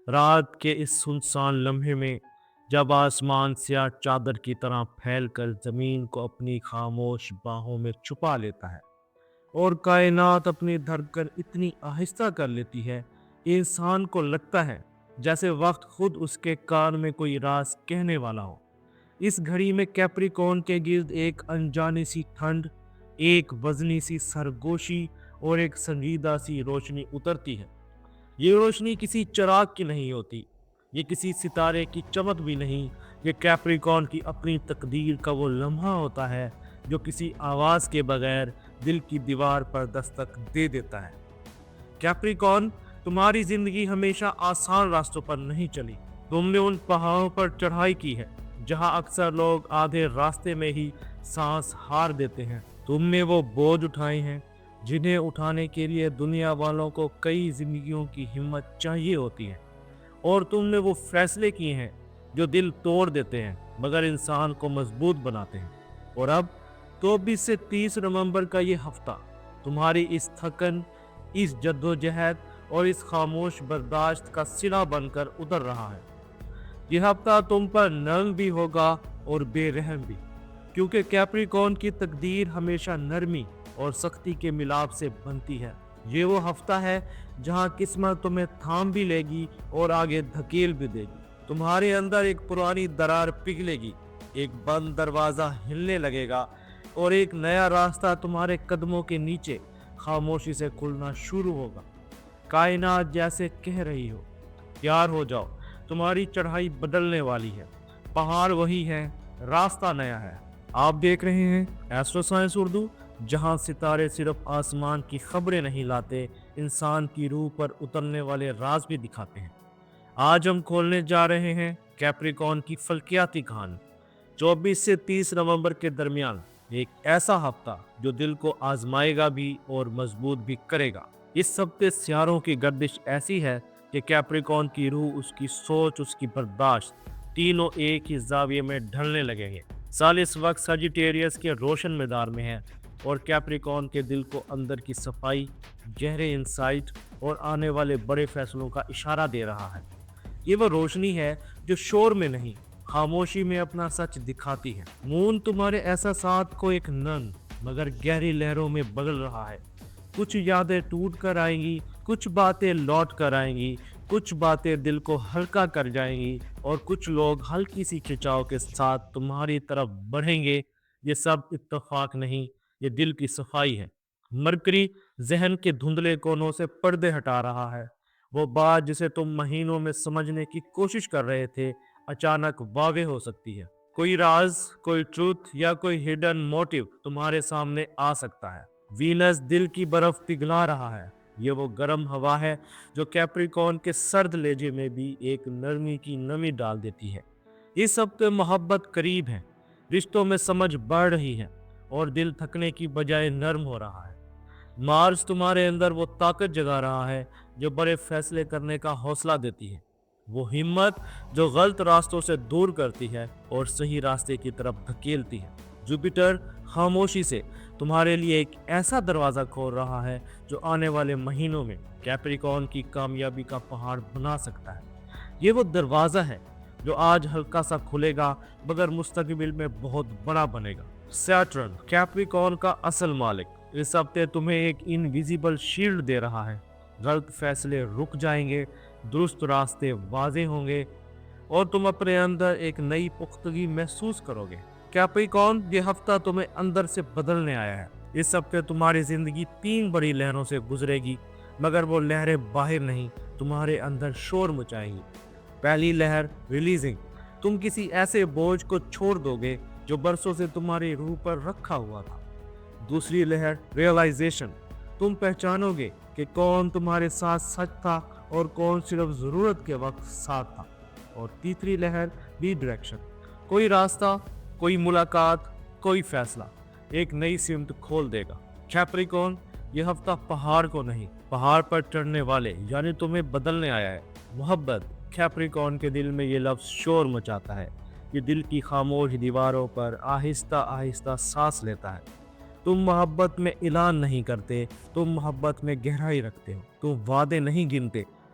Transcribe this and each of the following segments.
رات کے اس سنسان لمحے میں جب آسمان سیاہ چادر کی طرح پھیل کر زمین کو اپنی خاموش باہوں میں چھپا لیتا ہے اور کائنات اپنی دھڑکن اتنی آہستہ کر لیتی ہے، انسان کو لگتا ہے جیسے وقت خود اس کے کان میں کوئی راز کہنے والا ہو۔ اس گھڑی میں کیپریکون کے گرد ایک انجانی سی ٹھنڈ، ایک وزنی سی سرگوشی اور ایک سنجیدہ سی روشنی اترتی ہے۔ یہ روشنی کسی چراغ کی نہیں ہوتی، یہ کسی ستارے کی چمک بھی نہیں، یہ کیپریکون کی اپنی تقدیر کا وہ لمحہ ہوتا ہے جو کسی آواز کے بغیر دل کی دیوار پر دستک دے دیتا ہے۔ کیپریکون، تمہاری زندگی ہمیشہ آسان راستوں پر نہیں چلی۔ تم نے ان پہاڑوں پر چڑھائی کی ہے جہاں اکثر لوگ آدھے راستے میں ہی سانس ہار دیتے ہیں۔ تم نے وہ بوجھ اٹھائے ہیں جنہیں اٹھانے کے لیے دنیا والوں کو کئی زندگیوں کی ہمت چاہیے ہوتی ہے، اور تم نے وہ فیصلے کیے ہیں جو دل توڑ دیتے ہیں مگر انسان کو مضبوط بناتے ہیں۔ اور اب 24 سے 30 نومبر کا یہ ہفتہ تمہاری اس تھکن، اس جدوجہد اور اس خاموش برداشت کا صلہ بن کر اتر رہا ہے۔ یہ ہفتہ تم پر نرم بھی ہوگا اور بے رحم بھی، کیونکہ کیپریکون کی تقدیر ہمیشہ نرمی اور سختی کے ملاپ سے بنتی ہے۔ یہ وہ ہفتہ ہے جہاں قسمت تمہیں تھام بھی لے گی اور آگے دھکیل بھی دے گی۔ تمہارے اندر ایک پرانی درار پگھلے گی، ایک بند دروازہ ہلنے لگے گا اور ایک نیا راستہ تمہارے قدموں کے نیچے خاموشی سے کھلنا شروع ہوگا۔ کائنات جیسے کہہ رہی ہو، تیار ہو جاؤ، تمہاری چڑھائی بدلنے والی ہے۔ پہاڑ وہی ہے، راستہ نیا ہے۔ آپ دیکھ رہے ہیں ایسٹرو سائنس اردو، جہاں ستارے صرف آسمان کی خبریں نہیں لاتے، انسان کی روح پر اترنے والے راز بھی دکھاتے ہیں۔ آج ہم کھولنے جا رہے ہیں کیپریکون کی فلکیاتی کہانی۔ 24 سے 30 نومبر کے درمیان ایک ایسا ہفتہ جو دل کو آزمائے گا بھی اور مضبوط بھی کرے گا۔ اس ہفتے سیاروں کی گردش ایسی ہے کہ کیپریکون کی روح، اس کی سوچ، اس کی برداشت، تینوں ایک ہی زاویے میں ڈھلنے لگیں گے۔ سال اس وقت سیجیٹیریس کے روشن میدان میں ہے اور کیپریکون کے دل کو اندر کی صفائی، گہرے انسائٹ اور آنے والے بڑے فیصلوں کا اشارہ دے رہا ہے۔ یہ وہ روشنی ہے جو شور میں نہیں، خاموشی میں اپنا سچ دکھاتی ہے۔ مون تمہارے احساسات کو ایک نرم مگر گہری لہروں میں بدل رہا ہے۔ کچھ یادیں ٹوٹ کر آئیں گی، کچھ باتیں لوٹ کر آئیں گی، کچھ باتیں دل کو ہلکا کر جائیں گی اور کچھ لوگ ہلکی سی کھچاؤ کے ساتھ تمہاری طرف بڑھیں گے۔ یہ سب اتفاق نہیں، یہ دل کی صفائی ہے۔ مرکری ذہن کے دھندلے کونوں سے پردے ہٹا رہا ہے۔ وہ بات جسے تم مہینوں میں سمجھنے کی کوشش کر رہے تھے اچانک واضح ہو سکتی ہے۔ کوئی راز، کوئی ٹروتھ یا کوئی ہڈن موٹیو تمہارے سامنے آ سکتا ہے۔ وینس دل کی برف پگھلا رہا ہے۔ یہ وہ گرم ہوا ہے جو کیپریکون کے سرد لہجے میں بھی ایک نرمی کی نمی ڈال دیتی ہے۔ اس ہفتے محبت قریب ہے، رشتوں میں سمجھ بڑھ رہی ہے اور دل تھکنے کی بجائے نرم ہو رہا ہے۔ مارس تمہارے اندر وہ طاقت جگا رہا ہے جو بڑے فیصلے کرنے کا حوصلہ دیتی ہے، وہ ہمت جو غلط راستوں سے دور کرتی ہے اور صحیح راستے کی طرف دھکیلتی ہے۔ جوپیٹر خاموشی سے تمہارے لیے ایک ایسا دروازہ کھول رہا ہے جو آنے والے مہینوں میں کیپریکون کی کامیابی کا پہاڑ بنا سکتا ہے۔ یہ وہ دروازہ ہے جو آج ہلکا سا کھلے گا مگر مستقبل میں بہت بڑا بنے گا۔ سیٹرن، کیپریکون کا اصل مالک، اس ہفتے تمہیں ایک انویزیبل شیلڈ دے رہا ہے۔ غلط فیصلے رک جائیں گے، درست راستے واضح ہوں گے اور تم اپنے اندر ایک نئی پختگی محسوس کرو گے۔ کیپریکون، یہ ہفتہ تمہیں اندر سے بدلنے آیا ہے۔ اس ہفتے تمہاری زندگی 3 بڑی لہروں سے گزرے گی مگر وہ لہریں باہر نہیں، تمہارے اندر شور مچائیں گی۔ پہلی لہر ریلیزنگ، تم کسی ایسے بوجھ کو چھوڑ دو گے جو برسوں سے تمہاری روح پر رکھا ہوا تھا۔ دوسری لہر ریئلائزیشن، تم پہچانو گے کہ کون تمہارے ساتھ سچ تھا اور کون صرف ضرورت کے وقت ساتھ تھا۔ اور تیسری لہر ری ڈائریکشن، کوئی راستہ، کوئی ملاقات، کوئی فیصلہ ایک نئی سمت کھول دے گا۔ کیپریکون، یہ ہفتہ پہاڑ کو نہیں، پہاڑ پر چڑھنے والے یعنی تمہیں بدلنے آیا ہے۔ محبت، کیپریکون کے دل میں یہ لفظ شور مچاتا ہے، یہ دل کی خاموش دیواروں پر آہستہ آہستہ سانس لیتا ہے۔ تم محبت میں اعلان نہیں کرتے، تم محبت میں گہرائی رکھتے ہو، تم وعدے نہیں گنتے،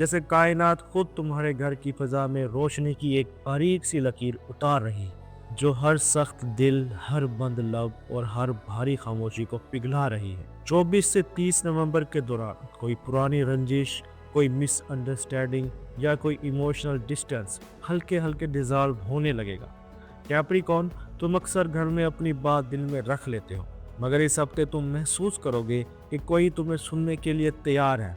جیسے کائنات خود تمہارے گھر کی فضا میں روشنی کی ایک باریک سی لکیر اتار رہی ہے، جو ہر سخت دل، ہر بند لب اور ہر بھاری خاموشی کو پگھلا رہی ہے۔ 24 سے 30 نومبر کے دوران کوئی پرانی رنجش، کوئی مس انڈرسٹینڈنگ یا کوئی ایموشنل ڈسٹینس ہلکے ہلکے ڈیزالو ہونے لگے گا۔ کیپریکون، تم اکثر گھر میں اپنی بات دل میں رکھ لیتے ہو، مگر اس ہفتے تم محسوس کرو گے کہ کوئی تمہیں سننے کے لیے تیار ہے۔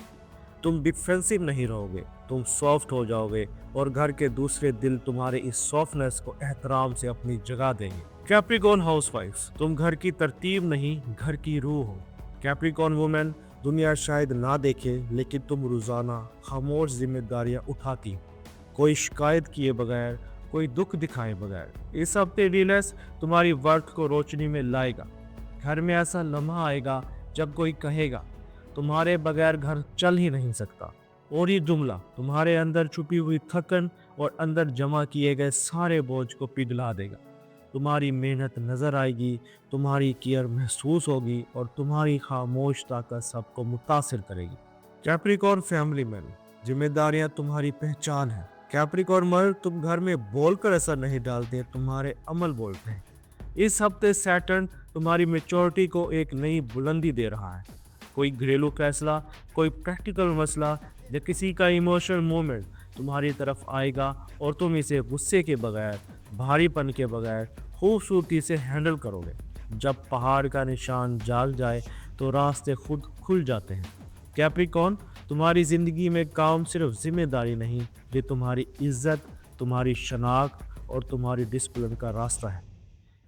تم ڈیفینسو نہیں رہو گے، تم سافٹ ہو جاؤ گے، اور گھر کے دوسرے دل تمہارے اس سافٹنس کو احترام سے اپنی جگہ دیں گے۔ کیپریکون ہاؤس وائفز، تم گھر کی ترتیب نہیں، گھر کی روح ہو۔ کیپریکون وومن، دنیا شاید نہ دیکھے لیکن تم روزانہ خاموش ذمہ داریاں اٹھاتی ہو، کوئی شکایت کیے بغیر، کوئی دکھ دکھائے بغیر۔ اس ہفتے ریلیس تمہاری ورتھ کو روشنی میں لائے گا۔ گھر میں ایسا لمحہ آئے گا جب کوئی کہے گا تمہارے بغیر گھر چل ہی نہیں سکتا، اور یہ جملہ تمہارے اندر چھپی ہوئی تھکن اور اندر جمع کیے گئے سارے بوجھ کو پگھلا دے گا۔ تمہاری محنت نظر آئے گی، تمہاری کیئر محسوس ہوگی، اور تمہاری خاموش طاقت سب کو متاثر کرے گی۔ کیپریکون فیملی مین، ذمہ داریاں تمہاری پہچان ہے۔ کیپریکون مرد، تم گھر میں بول کر اثر نہیں ڈالتے، تمہارے عمل بولتے ہیں۔ اس ہفتے سیٹرن تمہاری میچورٹی کو ایک نئی بلندی دے رہا ہے۔ کوئی گھریلو فیصلہ، کوئی پریکٹیکل مسئلہ یا کسی کا ایموشنل مومنٹ تمہاری طرف آئے گا، اور تم اسے غصے کے بغیر، بھاری پن کے بغیر خوبصورتی سے ہینڈل کرو گے۔ جب پہاڑ کا نشان جال جائے تو راستے خود کھل جاتے ہیں۔ کیپریکون، تمہاری زندگی میں کام صرف ذمہ داری نہیں، یہ تمہاری عزت، تمہاری شناخت اور تمہاری ڈسپلن کا راستہ ہے۔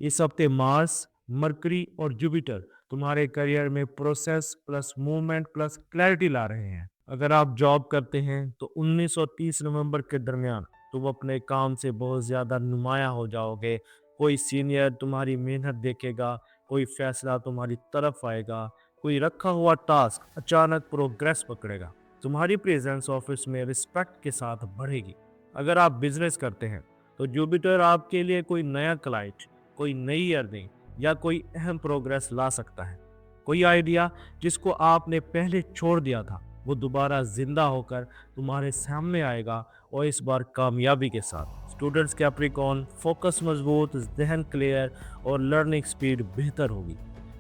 اس ہفتے مارس، مرکری اور جوپیٹر تمہارے کیریئر میں process plus movement plus clarity لا رہے ہیں۔ اگر آپ جاب کرتے ہیں تو 19 اور 30 نومبر کے درمیان تم اپنے کام سے بہت زیادہ نمایاں ہو جاؤ گے۔ کوئی سینئر تمہاری محنت دیکھے گا، کوئی فیصلہ تمہاری طرف آئے گا، کوئی رکھا ہوا ٹاسک اچانک پروگریس پکڑے گا۔ تمہاری پریزنس آفس میں رسپیکٹ کے ساتھ بڑھے گی۔ اگر آپ بزنس کرتے ہیں تو جوپیٹر آپ کے لیے کوئی نیا کلائنٹ، کوئی نئی ارننگ یا کوئی اہم پروگریس لا سکتا ہے۔ کوئی آئیڈیا جس کو آپ نے پہلے چھوڑ دیا تھا، وہ دوبارہ زندہ ہو کر تمہارے سامنے آئے گا، اور اس بار کامیابی کے ساتھ۔ اسٹوڈنٹس کیپریکون، فوکس مضبوط، ذہن کلیئر اور لرننگ سپیڈ بہتر ہوگی۔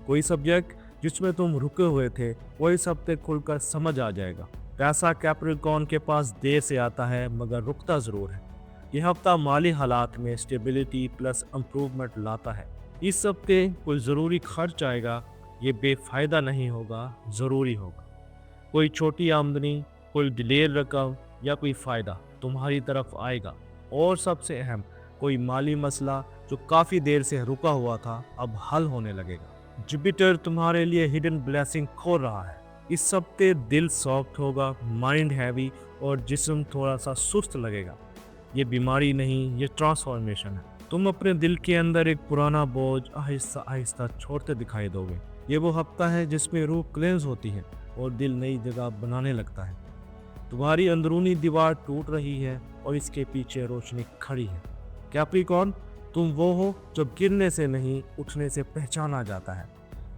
کوئی سبجیکٹ جس میں تم رکے ہوئے تھے وہ اس ہفتے کھل کر سمجھ آ جائے گا۔ پیسہ کیپریکون کے پاس دیر سے آتا ہے مگر رکتا ضرور ہے۔ یہ ہفتہ مالی حالات میں اسٹیبلٹی پلس امپروومنٹ لاتا ہے۔ اس ہفتے کوئی ضروری خرچ آئے گا، یہ بے فائدہ نہیں ہوگا، ضروری ہوگا۔ کوئی چھوٹی آمدنی، کوئی ڈیلیڈ رقم یا کوئی فائدہ تمہاری طرف آئے گا، اور سب سے اہم، کوئی مالی مسئلہ جو کافی دیر سے رکا ہوا تھا اب حل ہونے لگے گا۔ جوپیٹر تمہارے لیے ہڈن بلیسنگ کھول رہا ہے۔ اس ہفتے دل سافٹ ہوگا، مائنڈ ہیوی اور جسم تھوڑا سا سست لگے گا۔ یہ بیماری نہیں، یہ ٹرانسفارمیشن ہے۔ تم اپنے دل کے اندر ایک پرانا بوجھ آہستہ آہستہ چھوڑتے دکھائی دو گے۔ یہ وہ ہفتہ ہے جس میں روح کلینز ہوتی ہے اور دل نئی جگہ بنانے لگتا ہے۔ تمہاری اندرونی دیوار ٹوٹ رہی ہے اور اس کے پیچھے روشنی کھڑی ہے۔ کیپریکون، تم وہ ہو جو گرنے سے نہیں، اٹھنے سے پہچانا جاتا ہے۔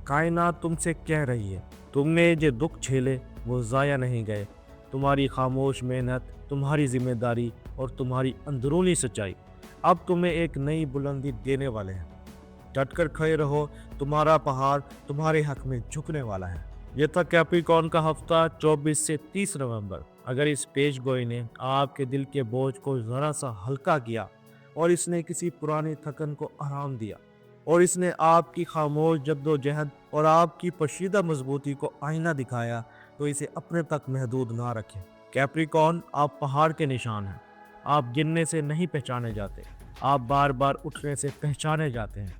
کائنات تم سے کہہ رہی ہے تم نے جو دکھ جھیلے وہ ضائع نہیں گئے۔ تمہاری خاموش محنت، تمہاری ذمہ داری اور تمہاری اندرونی سچائی اب تمہیں ایک نئی بلندی دینے والے ہیں۔ ڈٹ کر کھڑے رہو، تمہارا پہاڑ تمہارے حق میں جھکنے والا ہے۔ یہ تھا کیپریکون کا ہفتہ 24 سے 30 نومبر۔ اگر اس پیش گوئی نے آپ کے دل کے بوجھ کو ذرا سا ہلکا کیا، اور اس نے کسی پرانی تھکن کو آرام دیا، اور اس نے آپ کی خاموش جدوجہد اور آپ کی پوشیدہ مضبوطی کو آئینہ دکھایا، تو اسے اپنے تک محدود نہ رکھیں۔ کیپریکون، آپ پہاڑ کے نشان ہیں۔ آپ گرنے سے نہیں پہچانے جاتے، آپ بار بار اٹھنے سے پہچانے جاتے ہیں۔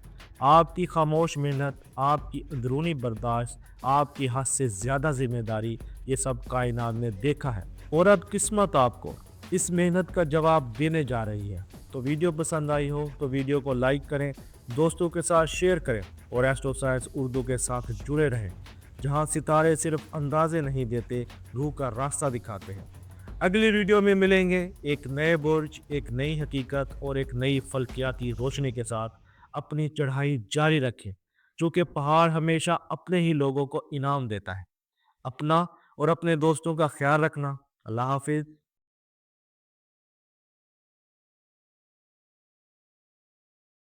آپ کی خاموش محنت، آپ کی اندرونی برداشت، آپ کی حد سے زیادہ ذمہ داری، یہ سب کائنات نے دیکھا ہے، اور اب قسمت آپ کو اس محنت کا جواب دینے جا رہی ہے۔ تو ویڈیو پسند آئی ہو تو ویڈیو کو لائک کریں، دوستوں کے ساتھ شیئر کریں، اور ایسٹرو سائنس اردو کے ساتھ جڑے رہیں، جہاں ستارے صرف اندازے نہیں دیتے، روح کا راستہ دکھاتے ہیں۔ اگلی ویڈیو میں ملیں گے ایک نئے برج، ایک نئی حقیقت اور ایک نئی فلکیاتی روشنی کے ساتھ۔ اپنی چڑھائی جاری رکھیں، چونکہ پہاڑ ہمیشہ اپنے ہی لوگوں کو انعام دیتا ہے۔ اپنا اور اپنے دوستوں کا خیال رکھنا۔ اللہ حافظ.